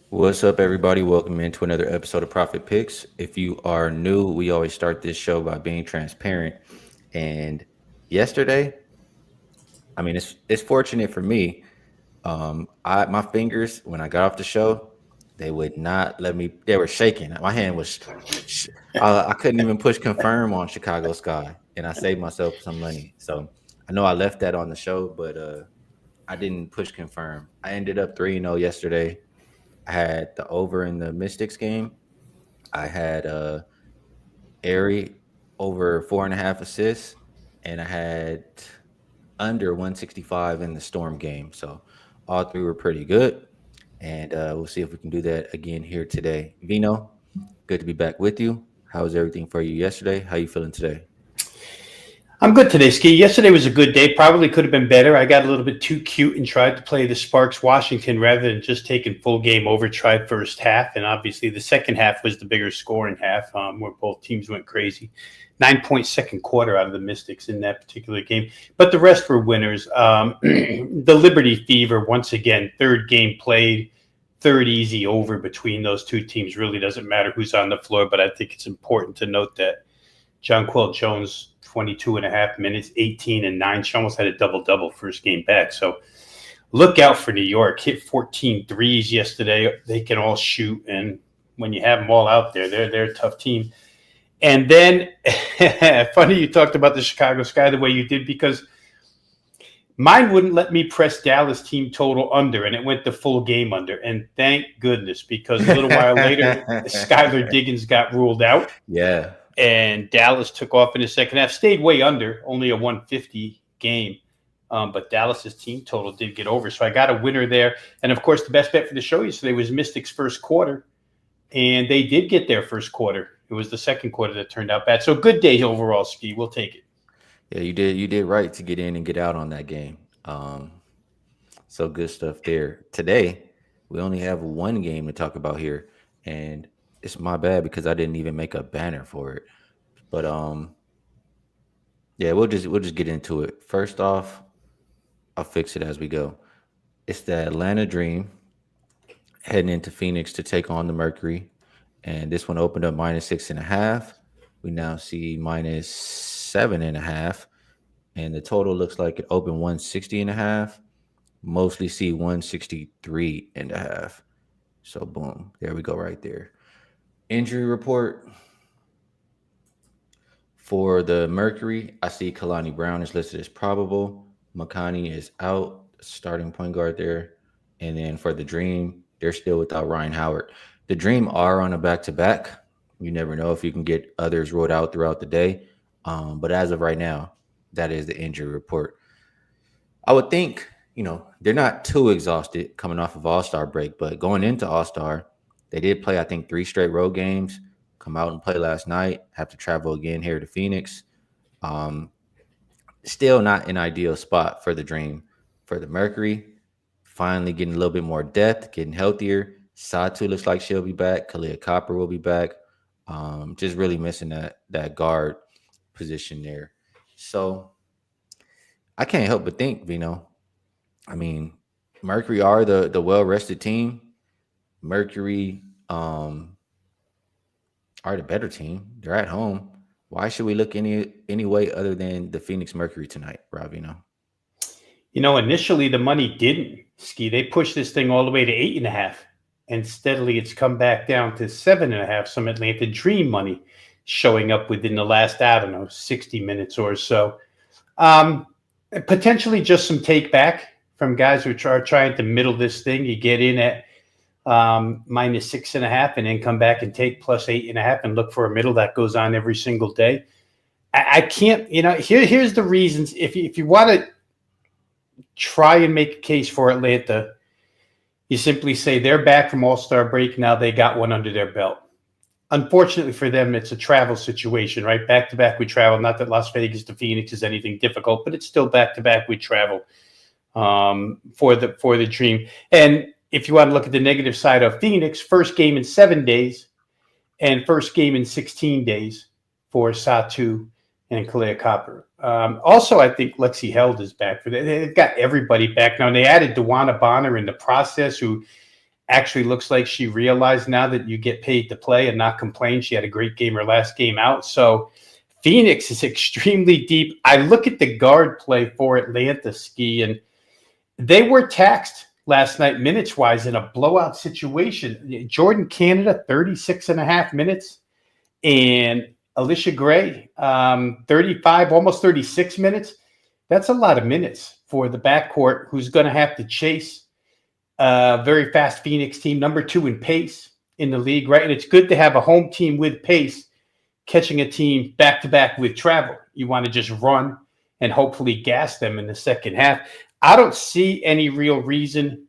What's up, everybody? Welcome into another episode of Profit Picks. If you are new, we always start this show by being transparent. And yesterday, it's fortunate for me. I my fingers when I got off the show, they would not let me. They were shaking. My hand was. sh- I couldn't even push confirm on Chicago Sky, and I saved myself some money. So I know I left that on the show, but I didn't push confirm. I ended up 3-0 yesterday. I had the over in the Mystics game. I had Airy over 4.5 assists, and I had under 165 in the Storm game. So all three were pretty good, and we'll see if we can do that again here today. Vino, good to be back with you. How was everything for you yesterday? How you feeling today? I'm good today, Skee. Yesterday was a good day. Probably could have been better. I got a little bit too cute and tried to play the Sparks Washington rather than just taking full game over. Tried first half, and obviously the second half was the bigger scoring half, where both teams went crazy. 9 point second quarter out of the Mystics in that particular game, but the rest were winners. The Liberty Fever once again, third game played, third easy over between those two teams. Really doesn't matter who's on the floor, but I think it's important to note that Jonquel Jones, 22 and a half minutes, 18 and 9. She almost had a double-double first game back. So look out for New York. Hit 14 threes yesterday. They can all shoot. And when you have them all out there, they're a tough team. And then, funny you talked about the Chicago Sky the way you did, because mine wouldn't let me press Dallas team total under, and it went the full game under. And thank goodness, because a little while later, Skylar Diggins got ruled out. Yeah. And Dallas took off in the second half, stayed way under, only a 150 game. But Dallas's team total did get over. So I got a winner there. And, of course, the best bet for the show yesterday was Mystics' first quarter. And they did get their first quarter. It was the second quarter that turned out bad. So good day overall, Skee. We'll take it. Yeah, you did right to get in and get out on that game. So good stuff there. Today, we only have one game to talk about here, and it's my bad because I didn't even make a banner for it. But yeah, we'll just get into it. First off, I'll fix it as we go. It's the Atlanta Dream heading into Phoenix to take on the Mercury, and this one opened up -6.5. We now see -7.5, and the total looks like it opened 160.5. Mostly see 163.5. So boom, there we go right there. Injury report for the Mercury. I see Kalani Brown is listed as probable. Makani is out, starting point guard there. And then for the Dream, they're still without Ryan Howard. The Dream are on a back to back. You never know if you can get others ruled out throughout the day. But as of right now, that is the injury report. I would think, they're not too exhausted coming off of All-Star break, but going into All-Star, they did play, I think, 3 straight road games, come out and play last night, have to travel again here to Phoenix. Um, Still not an ideal spot for the Dream. For the Mercury, finally getting a little bit more depth, getting healthier. Satu looks like she'll be back. Kalia Copper will be back. Just really missing that guard position there. So I can't help but think, I mean, Mercury are the well rested team. Mercury are the better team. They're at home. Why should we look any way other than the Phoenix Mercury tonight, Ravino? Initially the money didn't, Skee. They pushed this thing all the way to 8.5. And steadily it's come back down to 7.5. Some Atlanta Dream money showing up within the last, 60 minutes or so. Potentially just some take back from guys who are trying to middle this thing. You get in at -6.5 and then come back and take +8.5 and look for a middle that goes on every single day. I can't, here's the reasons. If you want to try and make a case for Atlanta, you simply say they're back from All-Star break. Now they got one under their belt. Unfortunately for them, it's a travel situation, right? Back to back with travel. Not that Las Vegas to Phoenix is anything difficult, but it's still back to back with travel for the Dream. And if you want to look at the negative side of Phoenix, first game in 7 days and first game in 16 days for Satu and Kalia Copper. Also, I think Lexi Held is back for that. They've got everybody back now. And they added Dewana Bonner in the process, who actually looks like she realized now that you get paid to play and not complain. She had a great game her last game out. So Phoenix is extremely deep. I look at the guard play for Atlanta, Skee, and they were taxed last night minutes-wise in a blowout situation. Jordan Canada, 36 and a half minutes, and Alicia Gray, 35, almost 36 minutes. That's a lot of minutes for the backcourt who's going to have to chase a very fast Phoenix team, number 2 in pace in the league, right? And it's good to have a home team with pace catching a team back-to-back with travel. You want to just run and hopefully gas them in the second half. I don't see any real reason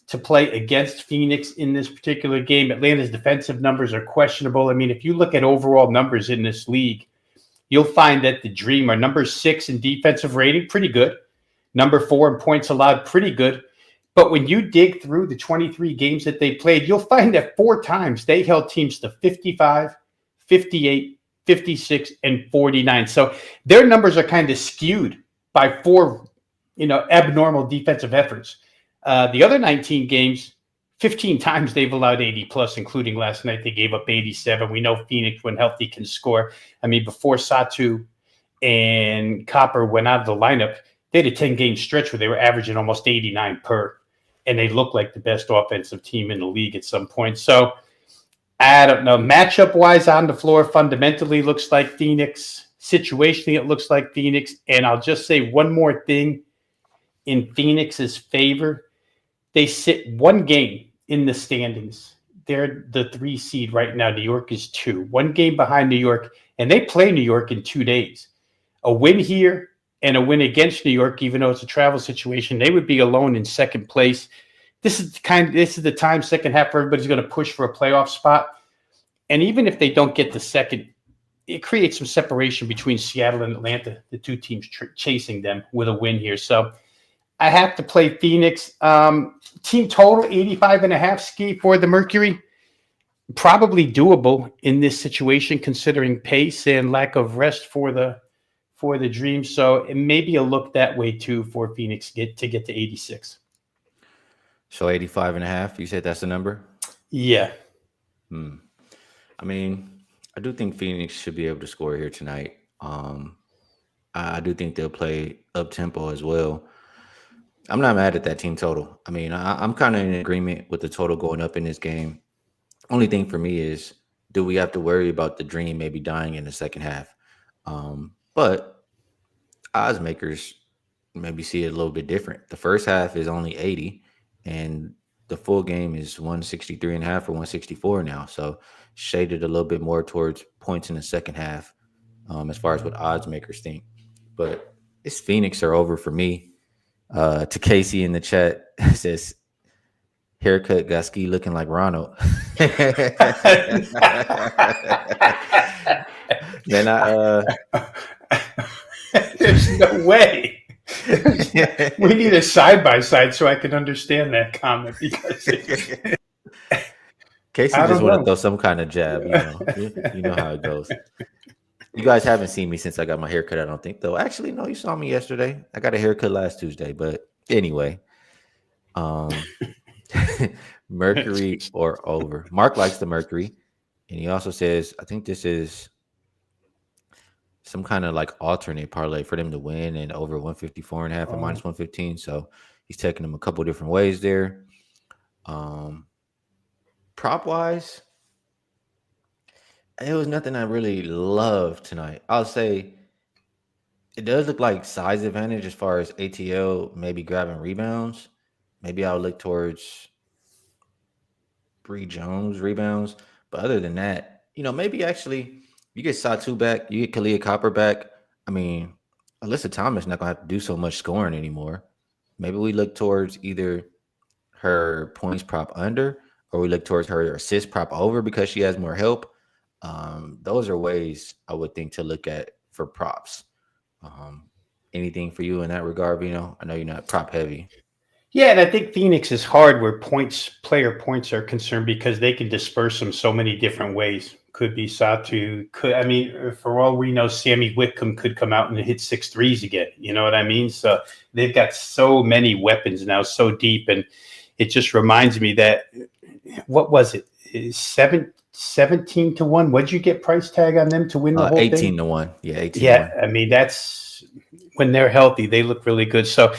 to play against Phoenix in this particular game. Atlanta's defensive numbers are questionable. I mean, if you look at overall numbers in this league, you'll find that the Dream are number 6 in defensive rating, pretty good. Number 4 in points allowed, pretty good. But when you dig through the 23 games that they played, you'll find that 4 times they held teams to 55, 58, 56, and 49. So their numbers are kind of skewed by 4, abnormal defensive efforts. The other 19 games, 15 times they've allowed 80 plus, including last night. They gave up 87. We know Phoenix, when healthy, can score. I mean, before Satu and Copper went out of the lineup, they had a 10-game stretch where they were averaging almost 89 per, and they looked like the best offensive team in the league at some point. So I don't know. Matchup-wise on the floor, fundamentally looks like Phoenix. Situationally, it looks like Phoenix. And I'll just say one more thing in Phoenix's favor. They sit 1 game in the standings. They're the 3 seed right now. New York is 2. 1 game behind New York, and they play New York in 2 days. A win here and a win against New York, even though it's a travel situation, they would be alone in second place. This is the time, second half, where everybody's going to push for a playoff spot. And even if they don't get the second, it creates some separation between Seattle and Atlanta, the 2 teams chasing them with a win here. So I have to play Phoenix. Team total 85.5 Skee for the Mercury. Probably doable in this situation, considering pace and lack of rest for the Dream. So it may be a look that way too for Phoenix to get to 86. So 85.5, you said that's the number? Yeah. I mean, I do think Phoenix should be able to score here tonight. I do think they'll play up-tempo as well. I'm not mad at that team total. I mean, I'm kind of in agreement with the total going up in this game. Only thing for me is, do we have to worry about the Dream maybe dying in the second half? But odds makers maybe see it a little bit different. The first half is only 80, and the full game is 163.5 or 164 now. So shaded a little bit more towards points in the second half, as far as what odds makers think. But it's Phoenix or over for me. To Casey in the chat, says haircut got Skee looking like Ronald. Man, there's no way. We need a side-by-side so I can understand that comment, because Casey just want to throw some kind of jab, you know how it goes. You guys haven't seen me since I got my haircut, I don't think, though. Actually, no, you saw me yesterday. I got a haircut last Tuesday, but anyway. Mercury or over. Mark likes the Mercury, and he also says, I think this is some kind of like alternate parlay for them to win, and over 154.5 and minus 115. So he's taking them a couple different ways there. Prop wise, it was nothing I really loved tonight. I'll say it does look like size advantage as far as ATL maybe grabbing rebounds. Maybe I'll look towards Bree Jones rebounds. But other than that, maybe actually you get Satu back, you get Kalia Copper back. I mean, Alyssa Thomas not going to have to do so much scoring anymore. Maybe we look towards either her points prop under, or we look towards her assist prop over because she has more help. Those are ways I would think to look at for props. Anything for you in that regard, Veno? I know you're not prop heavy. Yeah, and I think Phoenix is hard where player points are concerned, because they can disperse them so many different ways. Could be Satu. For all we know, Sammy Whitcomb could come out and hit 6 threes again. You know what I mean? So they've got so many weapons now, so deep, and it just reminds me that what was it? 17 to 1. What'd you get price tag on them to win the whole thing? 18-1. Yeah, 18-1. Yeah, I mean that's when they're healthy, they look really good. So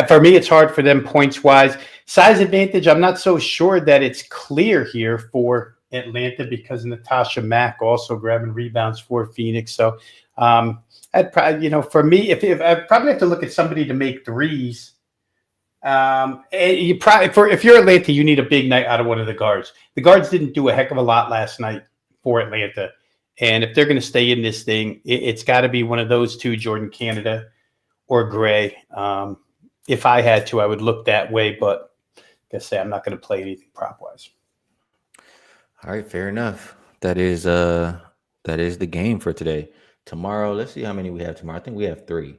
for me, it's hard for them points wise. Size advantage, I'm not so sure that it's clear here for Atlanta because Natasha Mack also grabbing rebounds for Phoenix. So I'd probably, for me, if I'd probably have to look at somebody to make threes. And you probably if you're Atlanta, you need a big night out of one of the guards. The guards didn't do a heck of a lot last night for Atlanta. And if they're going to stay in this thing, it's got to be one of those two, Jordan Canada or Gray. If I had to, I would look that way. But like I say, I'm not going to play anything prop wise. All right, fair enough. That is the game for today. Tomorrow, let's see how many we have tomorrow. I think we have 3.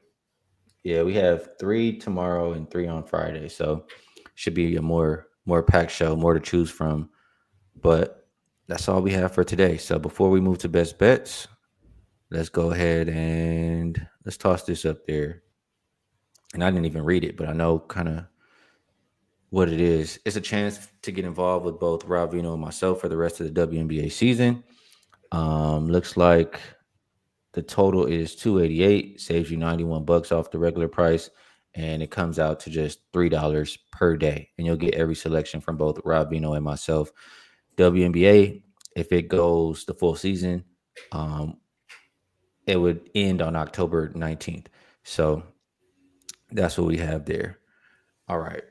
Yeah, we have 3 tomorrow and 3 on Friday. So should be a more packed show, more to choose from. But that's all we have for today. So before we move to best bets, let's go ahead and let's toss this up there. And I didn't even read it, but I know kind of what it is. It's a chance to get involved with both Rob Veno and myself for the rest of the WNBA season. Looks like the total is $288, saves you $91 off the regular price, and it comes out to just $3 per day. And you'll get every selection from both Rob Veno and myself. WNBA, if it goes the full season, it would end on October 19th. So that's what we have there. All right.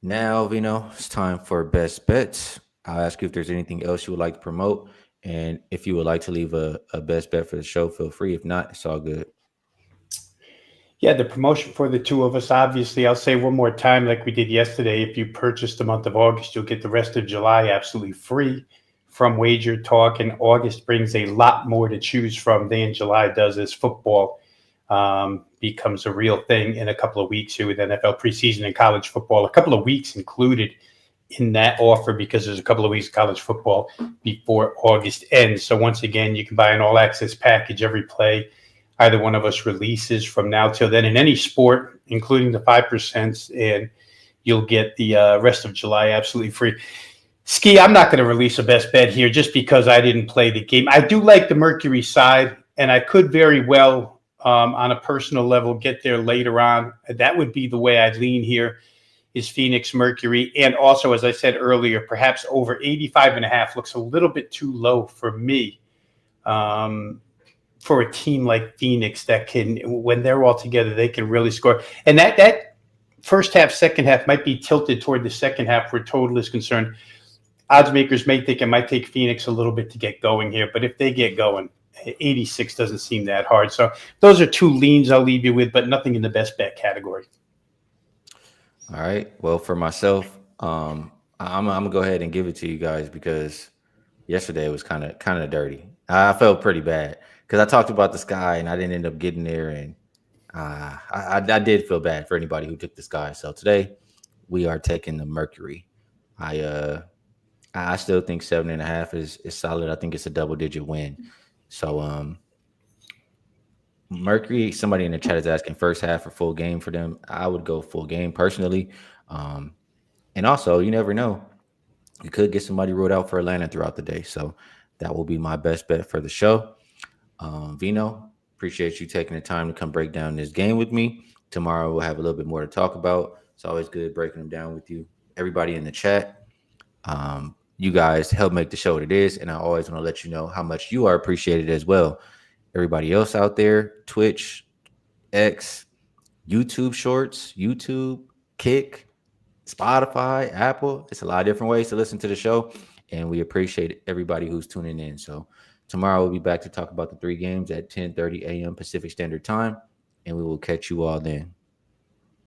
Now, Vino, it's time for best bets. I'll ask you if there's anything else you would like to promote. And if you would like to leave a best bet for the show, feel free. If not, it's all good. Yeah, the promotion for the two of us, obviously, I'll say one more time, like we did yesterday. If you purchase the month of August, you'll get the rest of July absolutely free from Wager Talk. And August brings a lot more to choose from than July does as football becomes a real thing in a couple of weeks here with NFL preseason and college football. A couple of weeks included in that offer because there's a couple of weeks of college football before August ends. So once again, you can buy an all-access package every play either one of us releases from now till then in any sport, including the 5%, and you'll get the rest of July absolutely free. Skee, I'm not going to release a best bet here just because I didn't play the game. I do like the Mercury side, and I could very well, on a personal level, get there later on. That would be the way I'd lean here, is Phoenix Mercury. And also, as I said earlier, perhaps over 85.5 looks a little bit too low for me. For a team like Phoenix that can, when they're all together, they can really score. And that first half, second half might be tilted toward the second half where total is concerned. Odds makers may think it might take Phoenix a little bit to get going here, but if they get going, 86 doesn't seem that hard. So those are two leans I'll leave you with, but nothing in the best bet category. All right. Well, for myself, I'm gonna go ahead and give it to you guys because yesterday was kind of dirty. I felt pretty bad because I talked about the Sky and I didn't end up getting there, and I did feel bad for anybody who took the Sky. So today we are taking the Mercury. I still think 7.5 is solid. I think it's a double-digit win. So Mercury, somebody in the chat is asking first half or full game for them. I would go full game personally. And also, you never know. You could get somebody ruled out for Atlanta throughout the day. So that will be my best bet for the show. Vino, appreciate you taking the time to come break down this game with me. Tomorrow we'll have a little bit more to talk about. It's always good breaking them down with you. Everybody in the chat, you guys help make the show what it is. And I always want to let you know how much you are appreciated as well. Everybody else out there, Twitch, X, YouTube Shorts, YouTube, Kick, Spotify, Apple. It's a lot of different ways to listen to the show, and we appreciate everybody who's tuning in. So tomorrow we'll be back to talk about the 3 games at 10:30 a.m. Pacific Standard Time, and we will catch you all then.